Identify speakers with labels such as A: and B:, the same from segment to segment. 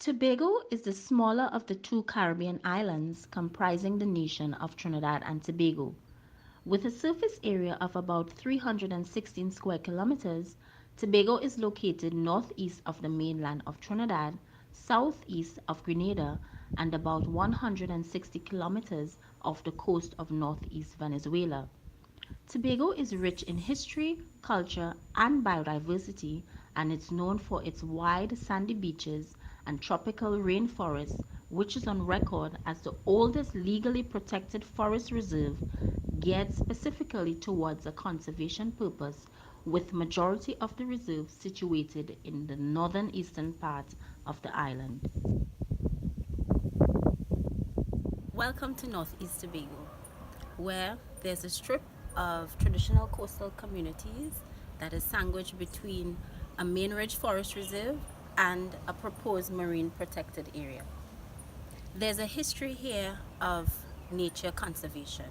A: Tobago is the smaller of the two Caribbean islands comprising the nation of Trinidad and Tobago. With a surface area of about 316 square kilometers, Tobago is located northeast of the mainland of Trinidad, southeast of Grenada, and about 160 kilometers off the coast of northeast Venezuela. Tobago is rich in history, culture, and biodiversity, and is known for its wide sandy beaches and tropical rainforest, which is on record as the oldest legally protected forest reserve geared specifically towards a conservation purpose, with majority of the reserve situated in the northern eastern part of the island. Welcome to Northeast Tobago, where there's a strip of traditional coastal communities that is sandwiched between a main ridge forest reserve and a proposed marine protected area. There's a history here of nature conservation.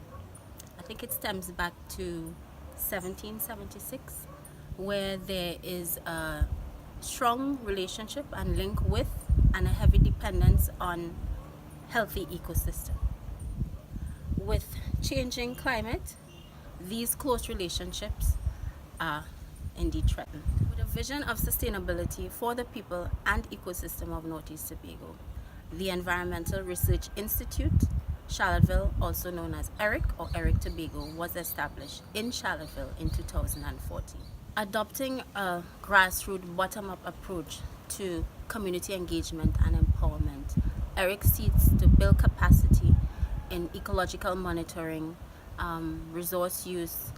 A: I think it stems back to 1776, where there is a strong relationship and link with and a heavy dependence on healthy ecosystem. With changing climate, these close relationships are indeed threatened. With a vision of sustainability for the people and ecosystem of Northeast Tobago, the Environmental Research Institute, Charlottesville, also known as ERIC or ERIC Tobago, was established in Charlottesville in 2014. Adopting a grassroots bottom-up approach to community engagement and empowerment, ERIC seeks to build capacity in ecological monitoring, resource use,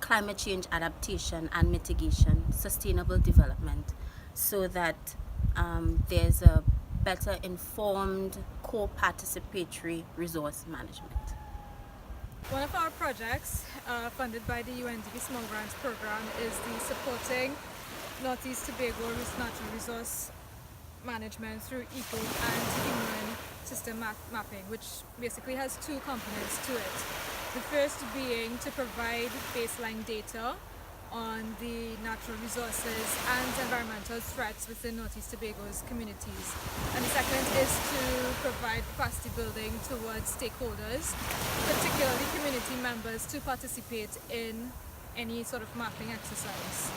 A: climate change adaptation and mitigation, sustainable development, so that there's a better informed, co-participatory resource management.
B: One of our projects funded by the UNDP Small Grants Programme is the supporting Northeast Tobago natural resource management through eco and human system mapping, which basically has two components to it. The first being to provide baseline data on the natural resources and environmental threats within Northeast Tobago's communities. And the second is to provide capacity building towards stakeholders, particularly community members, to participate in any sort of mapping exercise.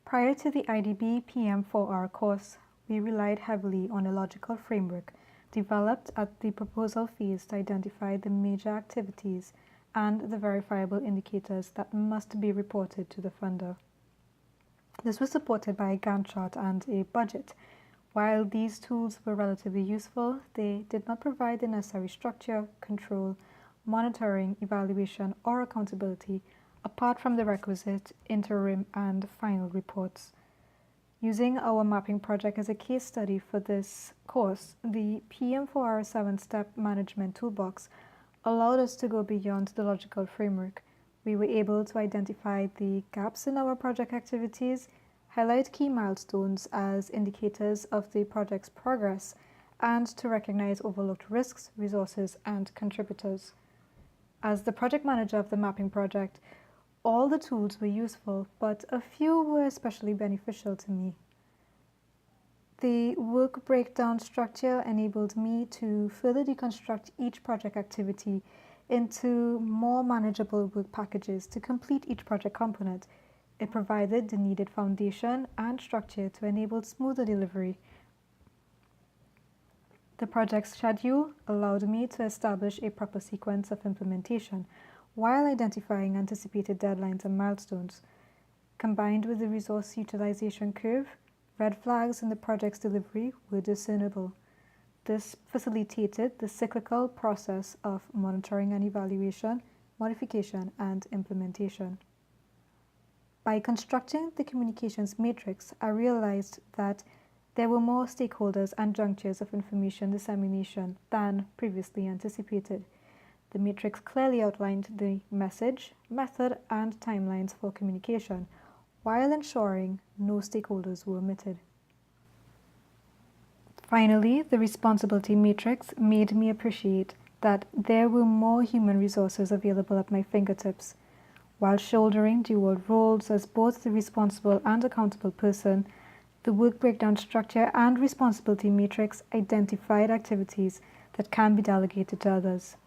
C: Prior to the IDB PM4R course, we relied heavily on a logical framework developed at the proposal phase to identify the major activities and the verifiable indicators that must be reported to the funder. This was supported by a Gantt chart and a budget. While these tools were relatively useful, they did not provide the necessary structure, control, monitoring, evaluation, or accountability apart from the requisite interim and final reports. Using our mapping project as a case study for this course, the PM4R 7-step management toolbox allowed us to go beyond the logical framework. We were able to identify the gaps in our project activities, highlight key milestones as indicators of the project's progress, and to recognize overlooked risks, resources, and contributors. As the project manager of the mapping project, all the tools were useful, but a few were especially beneficial to me. The work breakdown structure enabled me to further deconstruct each project activity into more manageable work packages to complete each project component. It provided the needed foundation and structure to enable smoother delivery. The project schedule allowed me to establish a proper sequence of implementation while identifying anticipated deadlines and milestones. Combined with the resource utilization curve, red flags in the project's delivery were discernible. This facilitated the cyclical process of monitoring and evaluation, modification, and implementation. By constructing the communications matrix, I realized that there were more stakeholders and junctures of information dissemination than previously anticipated. The matrix clearly outlined the message, method, and timelines for communication, while ensuring no stakeholders were omitted. Finally, the responsibility matrix made me appreciate that there were more human resources available at my fingertips. While shouldering dual roles as both the responsible and accountable person, The work breakdown structure and responsibility matrix identified activities that can be delegated to others.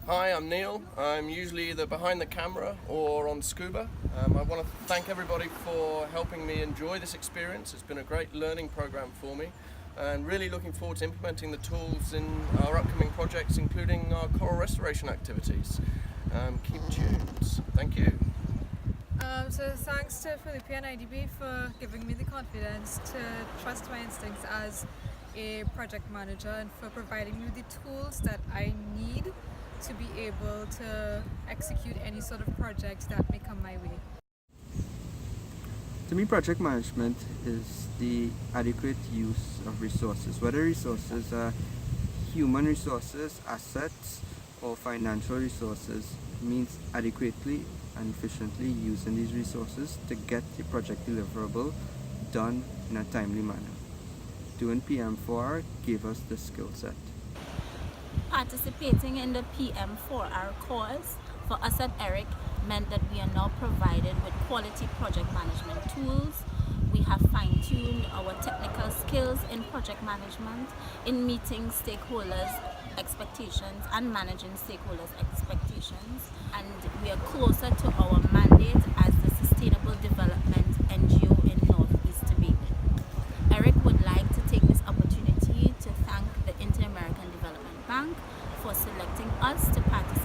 D: Hi, I'm Neil. I'm usually either behind the camera or on scuba. I want to thank everybody for helping me enjoy this experience. It's been a great learning program for me, and really looking forward to implementing the tools in our upcoming projects, including our coral restoration activities. Keep tuned. Thank you.
B: So thanks to Philippe and IDB for giving me the confidence to trust my instincts as a project manager and for providing me with the tools that I need to be able to execute any sort of project that may come my way.
E: To me, project management is the adequate use of resources, whether resources are human resources, assets, or financial resources. Means adequately and efficiently using these resources to get the project deliverable done in a timely manner. Doing PM4R gave us the skill set.
A: Participating in the PM4R course for us at ERIC meant that we are now provided with quality project management tools. We have fine-tuned our technical skills in project management, in meeting stakeholders' expectations and managing stakeholders' expectations, and we are closer to our mandate as the Sustainable Development NGO in Northeast Tobago. ERIC would like to take this opportunity to thank the Inter-American Development Bank for selecting us to participate